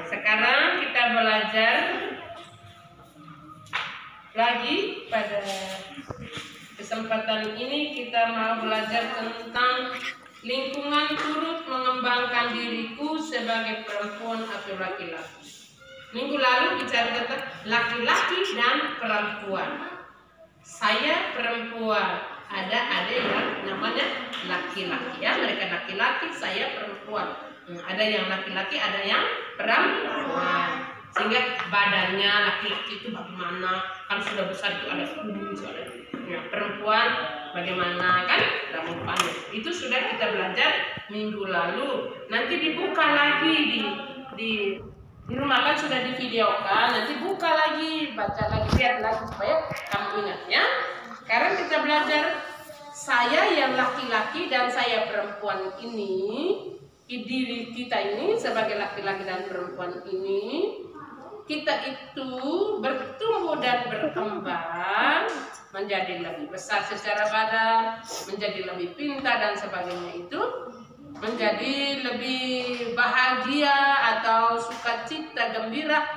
Sekarang kita belajar lagi. Pada kesempatan ini kita mau belajar tentang lingkungan turut mengembangkan diriku sebagai perempuan atau laki-laki. Minggu lalu bicara tentang laki-laki dan perempuan. Saya perempuan, ada yang namanya laki-laki, ya, mereka laki-laki, saya perempuan. Ada yang laki-laki, ada yang perempuan. Sehingga badannya laki-laki itu bagaimana, kan sudah besar itu ada ya, perempuan bagaimana, kan rambut panjang. Itu sudah kita belajar minggu lalu. Nanti dibuka lagi di rumah, kan sudah divideokan. Nanti buka lagi, baca lagi, lihat lagi supaya kamu ingat, ya. Sekarang kita belajar saya yang laki-laki dan saya perempuan ini. Diri kita ini sebagai laki-laki dan perempuan ini, kita itu bertumbuh dan berkembang menjadi lebih besar secara badan, menjadi lebih pintar dan sebagainya, itu menjadi lebih bahagia atau sukacita, gembira.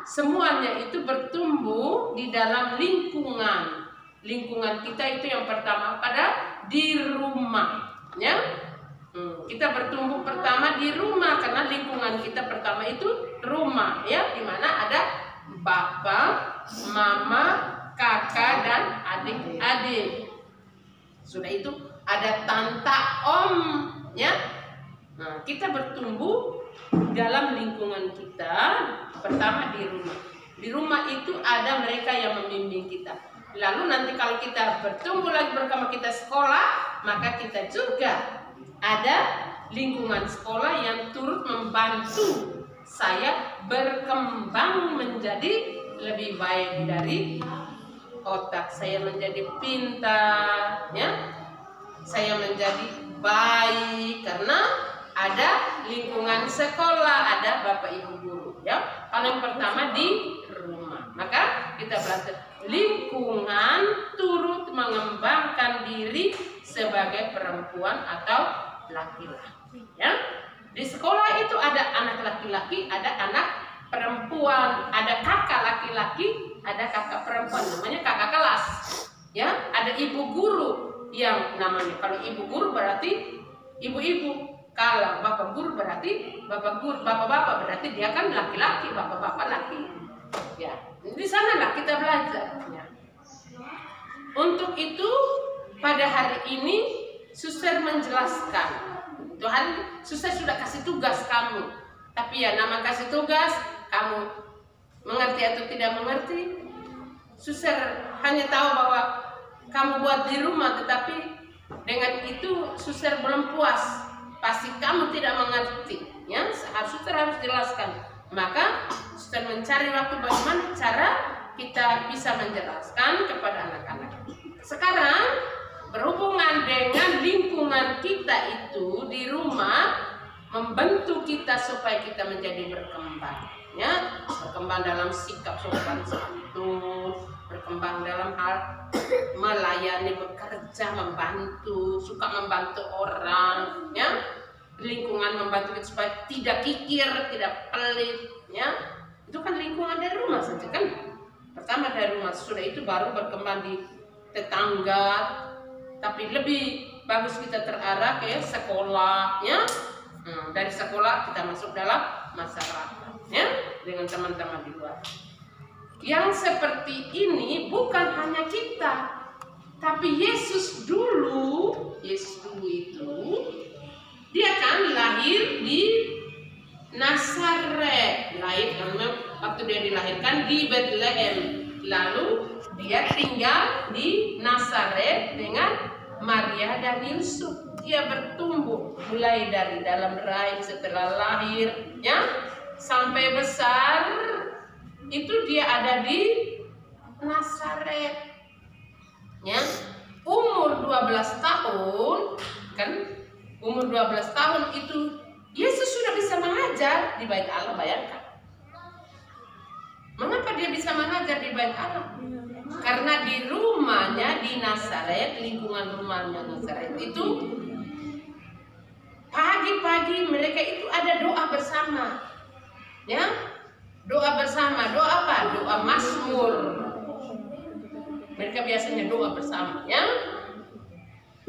Semuanya itu bertumbuh di dalam lingkungan kita itu. Yang pertama di rumah, ya. Kita bertumbuh pertama di rumah karena lingkungan kita pertama itu rumah, ya, di mana ada bapak, mama, kakak dan adik-adik. Sudah itu ada tante, om, ya. Nah, kita bertumbuh dalam lingkungan kita pertama di rumah. Di rumah itu ada mereka yang membimbing kita. Lalu nanti kalau kita bertumbuh lagi bersama kita sekolah, maka kita juga ada lingkungan sekolah yang turut membantu saya berkembang menjadi lebih baik dari otak saya, menjadi pintar, ya. Saya menjadi baik karena ada lingkungan sekolah, ada bapak ibu guru, ya. Paling pertama di rumah. Maka kita belajar lingkungan turut mengembangkan diri sebagai perempuan atau laki-laki, ya. Di sekolah itu ada anak laki-laki, ada anak perempuan, ada kakak laki-laki, ada kakak perempuan, namanya kakak kelas, ya. Ada ibu guru yang namanya, kalau ibu guru berarti ibu-ibu, kalau bapak guru berarti bapak-bapak, berarti dia kan laki-laki, bapak-bapak laki, ya. Di sanalah kita belajar, ya. Untuk itu pada hari ini Suster menjelaskan. Tuhan, Suster sudah kasih tugas kamu. Tapi ya, nama kasih tugas, kamu mengerti atau tidak mengerti, Suster hanya tahu bahwa kamu buat di rumah, tetapi dengan itu Suster belum puas. Pasti kamu tidak mengerti, ya. Suster harus jelaskan. Maka Suster mencari waktu bagaimana cara kita bisa menjelaskan kepada anak-anak. Sekarang berhubungan dengan lingkungan kita itu di rumah membentuk kita supaya kita menjadi berkembang, ya. Berkembang dalam sikap sopan santun, berkembang dalam hal melayani, bekerja, membantu, suka membantu orang, ya. Lingkungan membantu kita supaya tidak kikir, tidak pelit, ya. Itu kan lingkungan dari rumah saja, kan. Pertama dari rumah, sudah itu baru berkembang di tetangga. Tapi lebih bagus kita terarah ke sekolah, ya. Dari sekolah kita masuk dalam masyarakat, ya, dengan teman-teman di luar. Yang seperti ini bukan hanya kita, tapi Yesus dulu itu dia kan lahir di Nazaret, waktu dia dilahirkan di Bethlehem. Lalu dia tinggal di Nazaret dengan Maria dan Yusuf. Dia bertumbuh mulai dari dalam rahim setelah lahir, ya, sampai besar. Itu dia ada di Nazaret, ya. Umur 12 tahun, kan? Umur 12 tahun itu Yesus sudah bisa mengajar di Bait Allah, bayangkan. Mengapa dia bisa mengajar di Bait Allah? Karena di rumahnya di Nazaret, lingkungan rumahnya Nazaret itu pagi-pagi mereka itu ada doa bersama. Ya, doa bersama. Doa apa? Doa Mazmur. Mereka biasanya doa bersama, ya.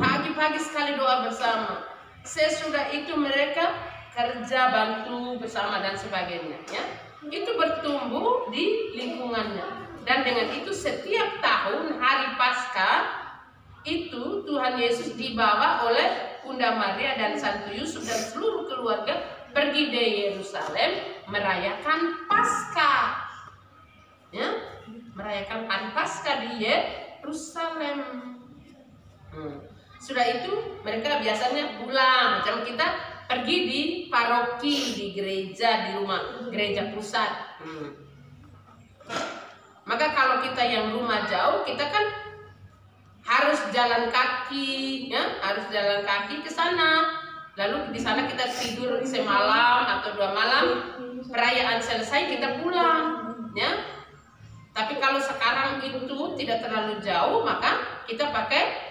Pagi-pagi sekali doa bersama. Sesudah itu mereka kerja, bantu bersama dan sebagainya, ya. Itu bertumbuh di lingkungannya. Dan dengan itu setiap tahun hari Paskah itu Tuhan Yesus dibawa oleh Bunda Maria dan Santo Yusuf dan seluruh keluarga pergi di Yerusalem merayakan Paskah. Ya, merayakan hari Paskah di Yerusalem. Sudah itu mereka biasanya pulang, macam kita pergi di paroki, di gereja, di rumah gereja pusat. Maka kalau kita yang rumah jauh, kita kan harus jalan kaki, ya, harus jalan kaki ke sana. Lalu di sana kita tidur semalam atau 2 malam, perayaan selesai kita pulang, ya. Tapi kalau sekarang itu tidak terlalu jauh, maka kita pakai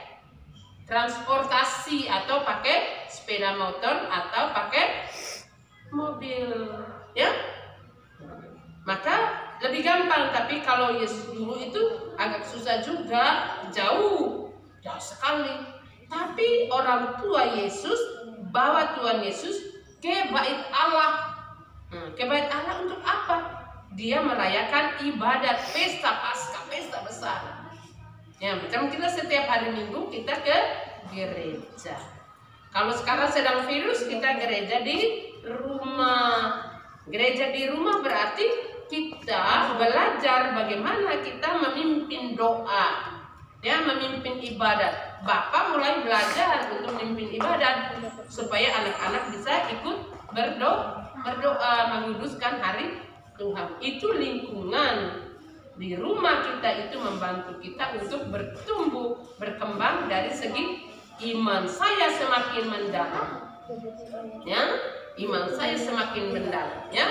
transportasi atau pakai sepeda motor atau pakai mobil, ya. Maka lebih gampang. Tapi kalau Yesus dulu itu agak susah juga, jauh sekali. Tapi orang tua Yesus bawa Tuhan Yesus ke Bait Allah. Ke Bait Allah untuk apa? Dia merayakan ibadat pesta Paskah, pesta besar. Ya, macam kita setiap hari Minggu kita ke gereja. Kalau sekarang sedang virus, kita gereja di rumah. Gereja di rumah berarti kita belajar bagaimana kita memimpin doa, ya, memimpin ibadat. Bapak mulai belajar untuk memimpin ibadat supaya anak-anak bisa ikut berdoa menguduskan hari Tuhan. Itu lingkungan di rumah kita itu membantu kita untuk bertumbuh, berkembang dari segi iman saya semakin mendalam, ya, iman saya semakin mendalam, ya,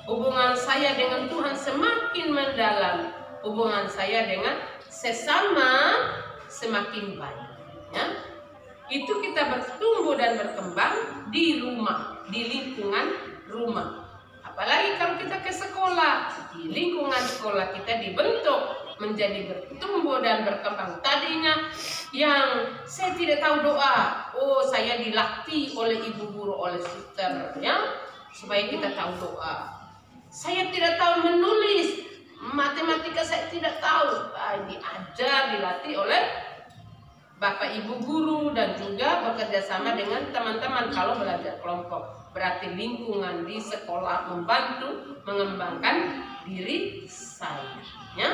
hubungan saya dengan Tuhan semakin mendalam, hubungan saya dengan sesama semakin baik, ya. Itu kita bertumbuh dan berkembang di rumah, di lingkungan rumah. Apalagi kalau kita ke sekolah, di lingkungan sekolah kita dibentuk menjadi bertumbuh dan berkembang. Tadinya yang saya tidak tahu doa, saya dilatih oleh ibu guru, oleh suster, ya, supaya kita tahu doa. Saya tidak tahu menulis, matematika saya tidak tahu, diajar, dilatih oleh bapak ibu guru dan juga bekerja sama dengan teman-teman kalau belajar kelompok. Berarti lingkungan di sekolah membantu mengembangkan diri saya, ya.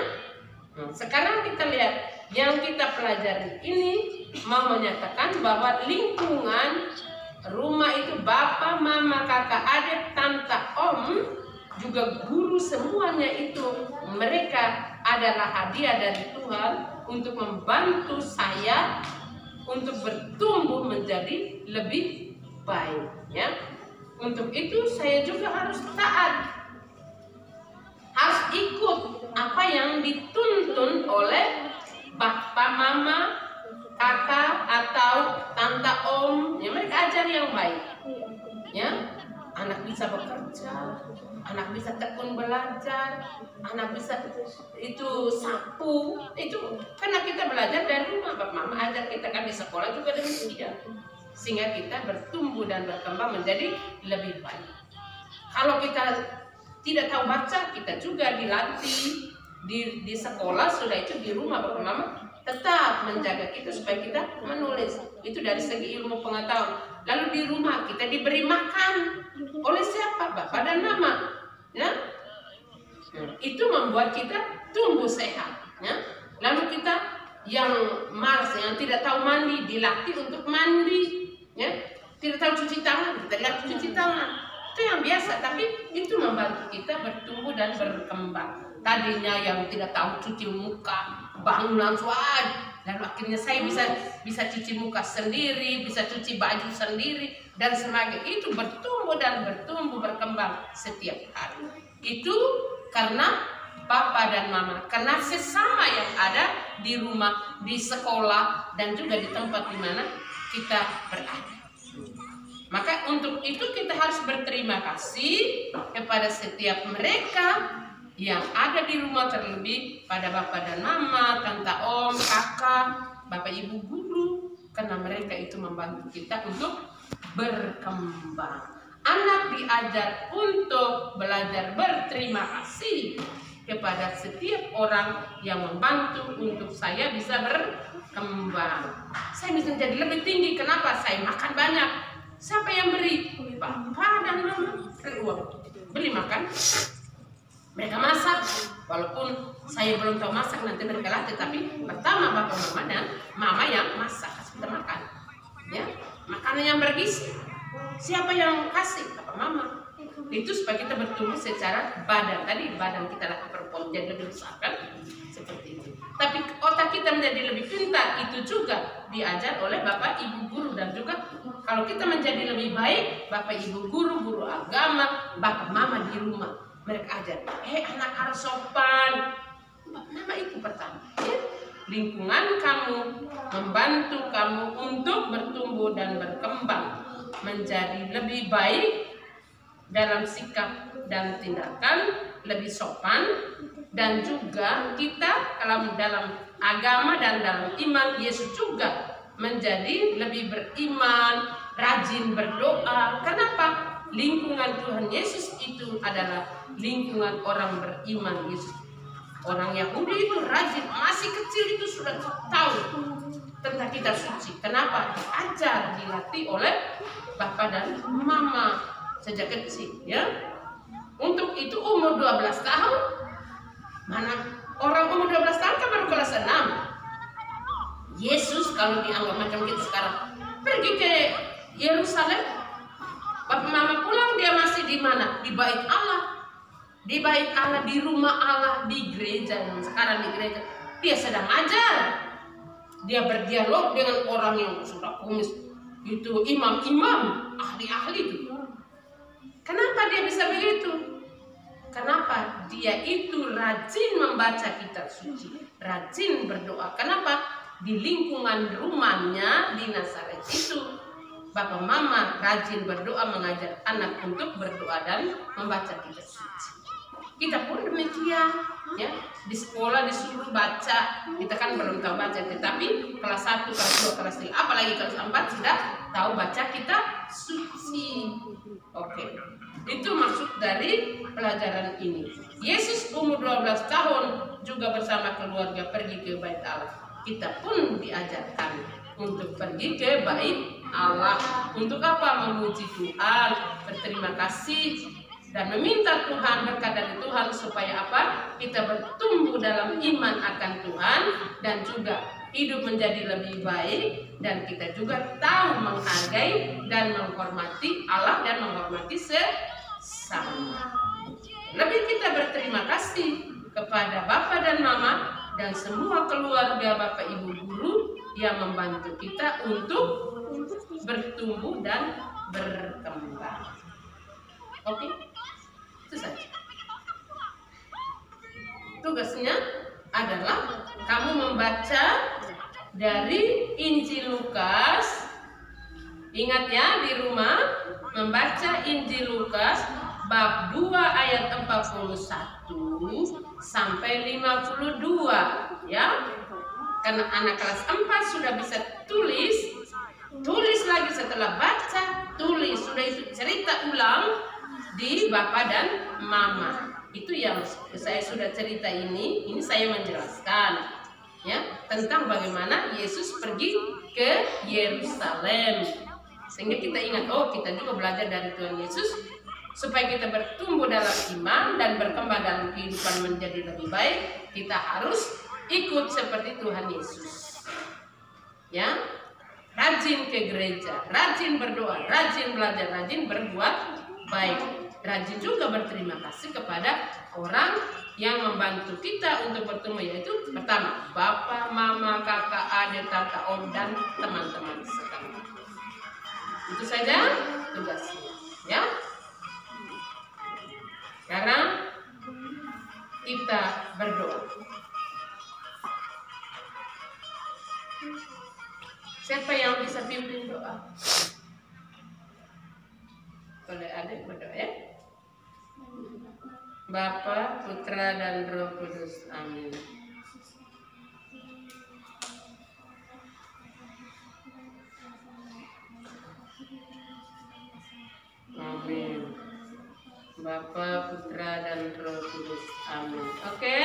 Sekarang kita lihat yang kita pelajari ini mau menyatakan bahwa lingkungan rumah itu bapak, mama, kakak, adik, tante, om, juga guru, semuanya itu mereka adalah hadiah dari Tuhan untuk membantu saya untuk bertumbuh menjadi lebih baik, ya. Untuk itu saya juga harus taat, harus ikut apa yang dituntun oleh bapak, mama, kakak atau tante, om, ya, mereka ajar yang baik, ya. Anak bisa bekerja, anak bisa tekun belajar, anak bisa itu sapu, itu karena kita belajar dari rumah. Bapak mama ajar kita, kan di sekolah juga demikian, sehingga kita bertumbuh dan berkembang menjadi lebih baik. Kalau kita tidak tahu baca, kita juga dilatih di sekolah, sudah itu di rumah bapak mama tetap menjaga kita supaya kita menulis. Itu dari segi ilmu pengetahuan. Lalu di rumah kita diberi makan oleh siapa? Bapak dan mama, ya. Itu membuat kita tumbuh sehat, ya. Lalu kita yang malas, yang tidak tahu mandi, dilatih untuk mandi, ya. Tidak tahu cuci tangan, kita dilatih cuci tangan. Itu yang biasa, tapi itu membantu kita bertumbuh dan berkembang. Tadinya yang tidak tahu cuci muka, bangun langsung aja. Lalu akhirnya saya bisa cuci muka sendiri, bisa cuci baju sendiri, dan sebagainya. Itu bertumbuh dan bertumbuh berkembang setiap hari. Itu karena Bapak dan Mama, karena sesama yang ada di rumah, di sekolah, dan juga di tempat di mana kita berada. Maka untuk itu kita harus berterima kasih kepada setiap mereka yang ada di rumah, terlebih pada bapak dan mama, tante, om, kakak, bapak ibu guru, karena mereka itu membantu kita untuk berkembang. Anak diajar untuk belajar berterima kasih kepada setiap orang yang membantu untuk saya bisa berkembang. Saya bisa jadi lebih tinggi. Kenapa? Saya makan banyak. Siapa yang beri? Bapak dan mama beri uang, beli makan. Mereka masak, walaupun saya belum tahu masak, nanti mereka latih. Tapi pertama bapak mama dan mama yang masak, kasih kita makan, ya, makanan yang bergizi. Siapa yang kasih? Bapak mama. Itu supaya kita bertumbuh secara badan. Tadi badan kita laki perempuan jadi lebih besar kan? Seperti itu. Tapi otak kita menjadi lebih pintar, itu juga diajar oleh bapak ibu guru. Dan juga kalau kita menjadi lebih baik, bapak ibu guru, guru agama, bapak mama di rumah, mereka ajar, anak harus sopan. Bapak mama itu pertama, ya? Lingkungan kamu membantu kamu untuk bertumbuh dan berkembang menjadi lebih baik dalam sikap dan tindakan, lebih sopan. Dan juga kita kalau dalam agama dan dalam iman, Yesus juga menjadi lebih beriman, rajin berdoa. Kenapa? Lingkungan Tuhan Yesus itu adalah lingkungan orang beriman. Yesus, orang Yahudi itu rajin, masih kecil itu sudah tahu tentang kitab suci. Kenapa? Diajar, dilatih oleh bapak dan mama sejak kecil, ya. Untuk itu umur 12 tahun, mana orang umur 12 tahun kan baru kelas 6. Yesus kalau dianggap macam kita sekarang pergi ke Yerusalem, bapak mama pulang, dia masih di mana? Di bait Allah. Di bait Allah, di rumah Allah, di gereja. Sekarang di gereja dia sedang ajar. Dia berdialog dengan orang yang sudah kumis, itu imam-imam, ahli-ahli itu. Kenapa dia bisa begitu? Kenapa? Dia itu rajin membaca kitab suci, rajin berdoa. Kenapa? Di lingkungan rumahnya di Nazaret itu, bapak mama rajin berdoa, mengajar anak untuk berdoa dan membaca kitab suci. Kita pun demikian, ya. Di sekolah disuruh baca, kita kan belum tahu baca, tetapi kelas 1, kelas 2, kelas 3, apalagi kelas 4 sudah tahu baca kitab suci. Oke. Itu maksud dari pelajaran ini. Yesus umur 12 tahun juga bersama keluarga pergi ke bait Allah. Kita pun diajarkan untuk pergi ke bait Allah. Untuk apa? Memuji Tuhan, berterima kasih, dan meminta Tuhan, berkat dari Tuhan, supaya apa? Kita bertumbuh dalam iman akan Tuhan, dan juga hidup menjadi lebih baik, dan kita juga tahu menghargai dan menghormati Allah dan menghormati sesama. Lebih kita berterima kasih kepada Bapak dan Mama dan semua keluarga Bapak Ibu guru yang membantu kita untuk bertumbuh dan berkembang. Oke? Itu saja. Tugasnya adalah kamu membaca dari Injil Lukas. Ingat ya, di rumah membaca Injil Lukas bab 2 ayat 41 sampai 52, ya. Karena anak kelas 4 sudah bisa tulis lagi setelah baca, tulis, sudah itu cerita ulang di Bapak dan Mama. Itu yang saya sudah cerita ini saya menjelaskan, ya, tentang bagaimana Yesus pergi ke Yerusalem. Sehingga kita ingat, oh, kita juga belajar dari Tuhan Yesus supaya kita bertumbuh dalam iman dan berkembang dalam kehidupan menjadi lebih baik. Kita harus ikut seperti Tuhan Yesus, ya. Rajin ke gereja, rajin berdoa, rajin belajar, rajin berbuat baik, rajin juga berterima kasih kepada orang yang membantu kita untuk bertumbuh, yaitu pertama bapak, mama, kakak, adik, tante, om, dan teman-teman sekalian. Itu saja tugasnya, ya. Sekarang kita berdoa. Siapa yang bisa pimpin doa? adik-adik berdoa ya. Bapa, Putra, dan Roh Kudus. Amin. Amin. Bapa, Putra, dan Roh Kudus. Amin. Oke.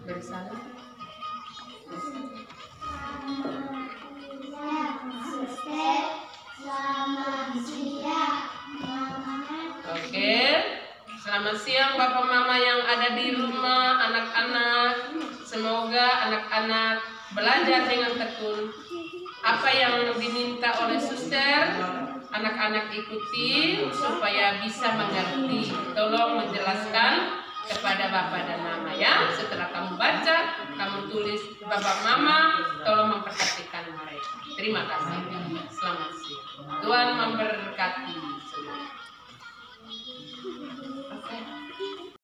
Bersalam. Oke. Selamat siang Bapak Mama yang ada di rumah, anak-anak. Semoga anak-anak belajar dengan tekun. Apa yang diminta oleh suster, anak-anak ikuti supaya bisa mengerti. Tolong menjelaskan kepada Bapak dan Mama ya. Setelah kamu baca, kamu tulis Bapak Mama, tolong memperhatikan mereka. Terima kasih. Selamat siang. Tuhan memberkati.